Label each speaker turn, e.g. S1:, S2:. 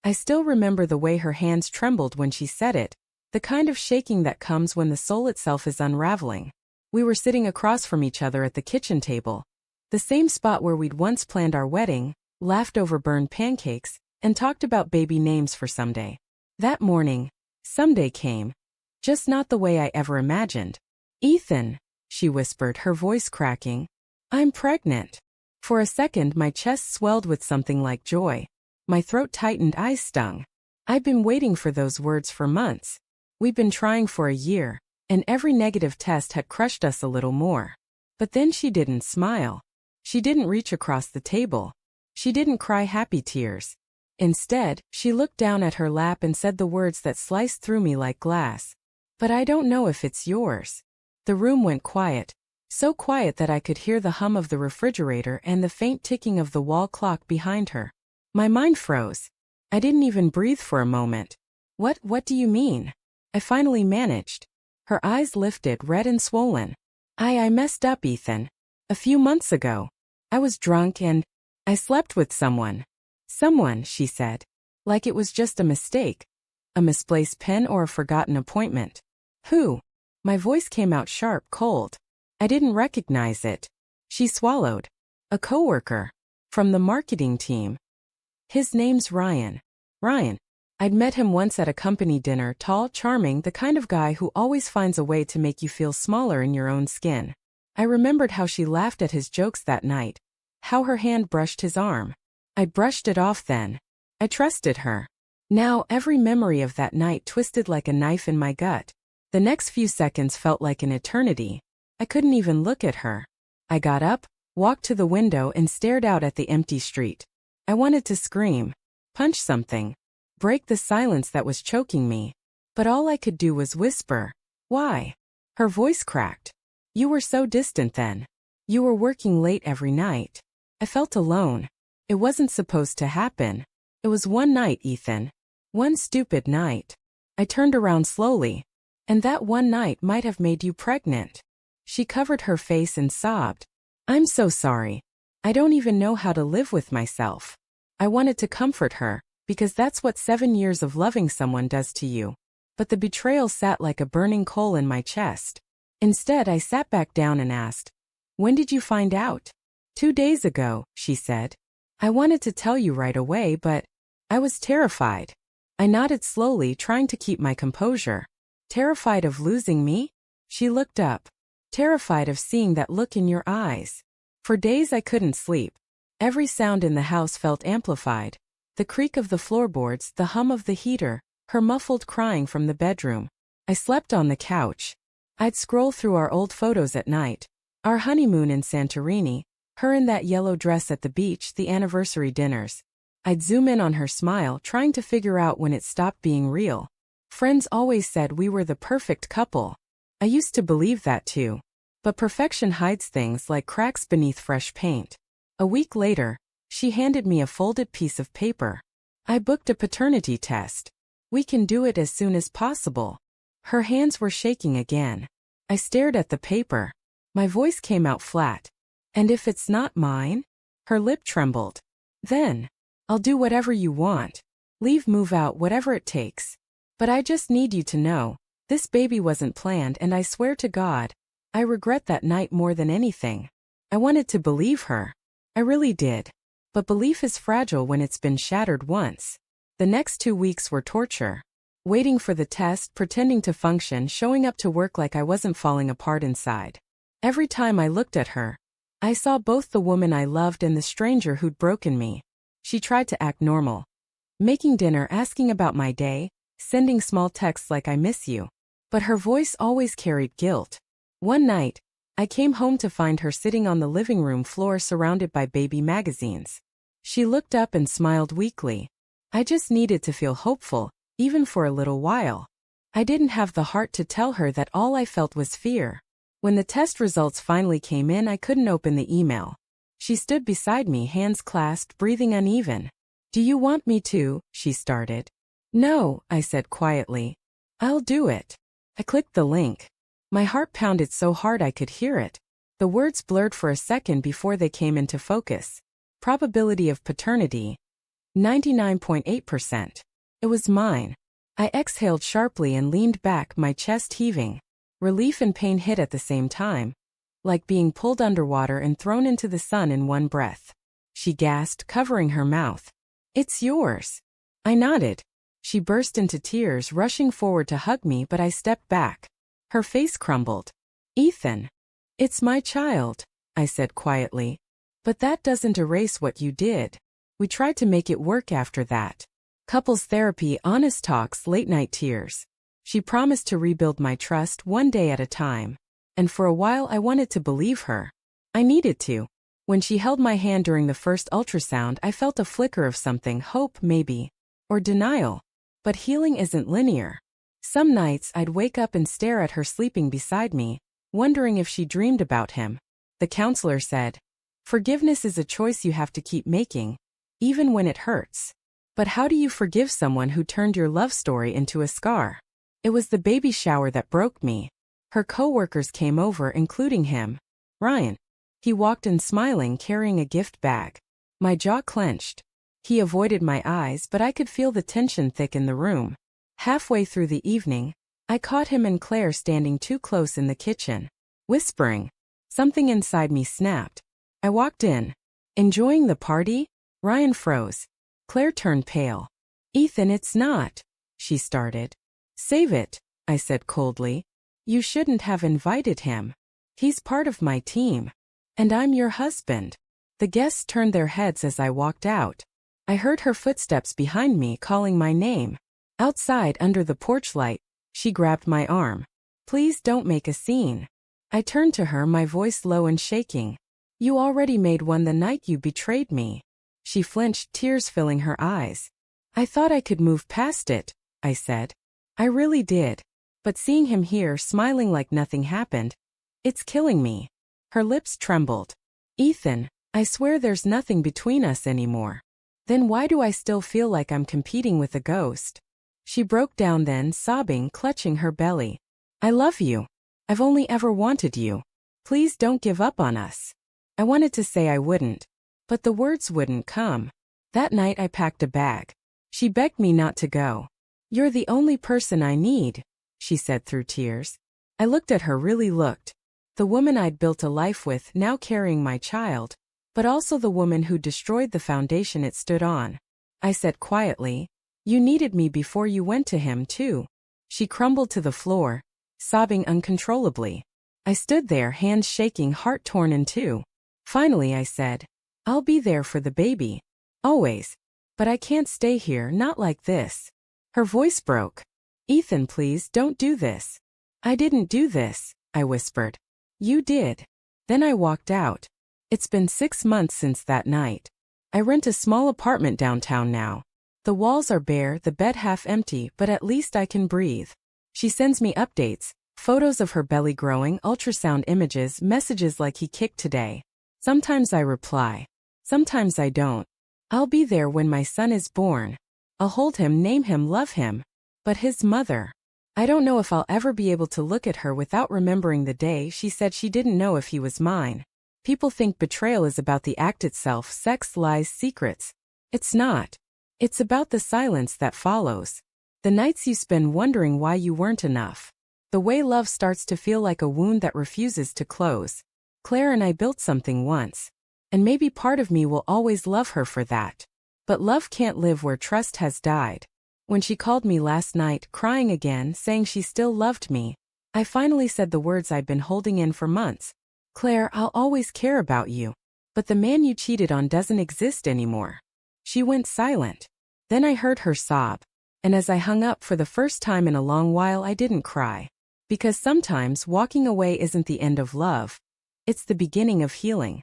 S1: I still remember the way her hands trembled when she said it, the kind of shaking that comes when the soul itself is unraveling. We were sitting across from each other at the kitchen table, the same spot where we'd once planned our wedding, laughed over burned pancakes, and talked about baby names for someday. That morning, someday came, just not the way I ever imagined. "Ethan," she whispered, her voice cracking, "I'm pregnant." For a second my chest swelled with something like joy. My throat tightened, eyes stung. I'd been waiting for those words for months. We'd been trying for a year, and every negative test had crushed us a little more. But then she didn't smile. She didn't reach across the table. She didn't cry happy tears. Instead, she looked down at her lap and said the words that sliced through me like glass. "But I don't know if it's yours." The room went quiet, so quiet that I could hear the hum of the refrigerator and the faint ticking of the wall clock behind her. My mind froze. I didn't even breathe for a moment. What do you mean?" I finally managed. Her eyes lifted, red and swollen. I messed up, Ethan. A few months ago. I was drunk and I slept with someone. "Someone," she said. Like it was just a mistake. A misplaced pen or a forgotten appointment. "Who?" My voice came out sharp, cold. I didn't recognize it. She swallowed. "A coworker. From the marketing team. His name's Ryan." Ryan. I'd met him once at a company dinner, tall, charming, the kind of guy who always finds a way to make you feel smaller in your own skin. I remembered how she laughed at his jokes that night. How her hand brushed his arm. I'd brushed it off then. I trusted her. Now every memory of that night twisted like a knife in my gut. The next few seconds felt like an eternity. I couldn't even look at her. I got up, walked to the window and stared out at the empty street. I wanted to scream, punch something, break the silence that was choking me. But all I could do was whisper, "Why?" Her voice cracked. "You were so distant then. You were working late every night." I felt alone. It wasn't supposed to happen. It was one night, Ethan. One stupid night. I turned around slowly. "And that one night might have made you pregnant." She covered her face and sobbed. "I'm so sorry. I don't even know how to live with myself." I wanted to comfort her, because that's what 7 years of loving someone does to you. But the betrayal sat like a burning coal in my chest. Instead, I sat back down and asked, "When did you find out?" 2 days ago, she said. I wanted to tell you right away, but I was terrified. I nodded slowly, trying to keep my composure. "Terrified of losing me?" She looked up. "Terrified of seeing that look in your eyes." For days I couldn't sleep. Every sound in the house felt amplified. The creak of the floorboards, the hum of the heater, her muffled crying from the bedroom. I slept on the couch. I'd scroll through our old photos at night. Our honeymoon in Santorini, her in that yellow dress at the beach, the anniversary dinners. I'd zoom in on her smile, trying to figure out when it stopped being real. Friends always said we were the perfect couple. I used to believe that too. But perfection hides things like cracks beneath fresh paint. A week later, she handed me a folded piece of paper. "I booked a paternity test. We can do it as soon as possible." Her hands were shaking again. I stared at the paper. My voice came out flat. "And if it's not mine?" Her lip trembled. "Then, I'll do whatever you want. Leave, move out, whatever it takes. But I just need you to know, this baby wasn't planned, and I swear to God, I regret that night more than anything." I wanted to believe her. I really did. But belief is fragile when it's been shattered once. The next 2 weeks were torture. Waiting for the test, pretending to function, showing up to work like I wasn't falling apart inside. Every time I looked at her, I saw both the woman I loved and the stranger who'd broken me. She tried to act normal. Making dinner, asking about my day, sending small texts like "I miss you." But her voice always carried guilt. One night, I came home to find her sitting on the living room floor surrounded by baby magazines. She looked up and smiled weakly. I just needed to feel hopeful, even for a little while. I didn't have the heart to tell her that all I felt was fear. When the test results finally came in, I couldn't open the email. She stood beside me, hands clasped, breathing uneven. "Do you want me to?" she started. "No," I said quietly. "I'll do it." I clicked the link. My heart pounded so hard I could hear it. The words blurred for a second before they came into focus. Probability of paternity, 99.8%. It was mine. I exhaled sharply and leaned back, my chest heaving. Relief and pain hit at the same time, like being pulled underwater and thrown into the sun in one breath. She gasped, covering her mouth. "It's yours." I nodded. She burst into tears, rushing forward to hug me, but I stepped back. Her face crumbled. "Ethan, it's my child," I said quietly. "But that doesn't erase what you did. We tried to make it work after that. Couples therapy, honest talks, late-night tears. She promised to rebuild my trust one day at a time. And for a while I wanted to believe her. I needed to. When she held my hand during the first ultrasound, I felt a flicker of something, hope maybe, or denial. But healing isn't linear. Some nights I'd wake up and stare at her sleeping beside me, wondering if she dreamed about him. The counselor said, "Forgiveness is a choice you have to keep making, even when it hurts." But how do you forgive someone who turned your love story into a scar? It was the baby shower that broke me. Her co-workers came over, including him, Ryan. He walked in smiling, carrying a gift bag. My jaw clenched. He avoided my eyes, but I could feel the tension thick in the room. Halfway through the evening, I caught him and Claire standing too close in the kitchen, whispering. Something inside me snapped. I walked in. "Enjoying the party?" Ryan froze. Claire turned pale. "Ethan, it's not," she started. "Save it," I said coldly. "You shouldn't have invited him. He's part of my team. And I'm your husband." The guests turned their heads as I walked out. I heard her footsteps behind me calling my name. Outside, under the porch light, she grabbed my arm. "Please don't make a scene." I turned to her, my voice low and shaking. "You already made one the night you betrayed me." She flinched, tears filling her eyes. "I thought I could move past it," I said. "I really did. But seeing him here, smiling like nothing happened, it's killing me." Her lips trembled. "Ethan, I swear there's nothing between us anymore." "Then why do I still feel like I'm competing with a ghost?" She broke down then, sobbing, clutching her belly. "I love you. I've only ever wanted you. Please don't give up on us." I wanted to say I wouldn't, but the words wouldn't come. That night I packed a bag. She begged me not to go. "You're the only person I need," she said through tears. I looked at her, really looked. The woman I'd built a life with, now carrying my child, but also the woman who destroyed the foundation it stood on. I said quietly, "You needed me before you went to him too." She crumbled to the floor, sobbing uncontrollably. I stood there, hands shaking, heart torn in two. Finally I said, "I'll be there for the baby. Always. But I can't stay here, not like this." Her voice broke. "Ethan, please don't do this." "I didn't do this," I whispered. "You did." Then I walked out. It's been 6 months since that night. I rent a small apartment downtown now. The walls are bare, the bed half empty, but at least I can breathe. She sends me updates, photos of her belly growing, ultrasound images, messages like "he kicked today." Sometimes I reply. Sometimes I don't. "I'll be there when my son is born. I'll hold him, name him, love him." But his mother. I don't know if I'll ever be able to look at her without remembering the day she said she didn't know if he was mine. People think betrayal is about the act itself, sex, lies, secrets. It's not. It's about the silence that follows. The nights you spend wondering why you weren't enough. The way love starts to feel like a wound that refuses to close. Claire and I built something once. And maybe part of me will always love her for that. But love can't live where trust has died. When she called me last night, crying again, saying she still loved me, I finally said the words I'd been holding in for months. "Claire, I'll always care about you. But the man you cheated on doesn't exist anymore." She went silent. Then I heard her sob. And as I hung up, for the first time in a long while, I didn't cry. Because sometimes walking away isn't the end of love. It's the beginning of healing.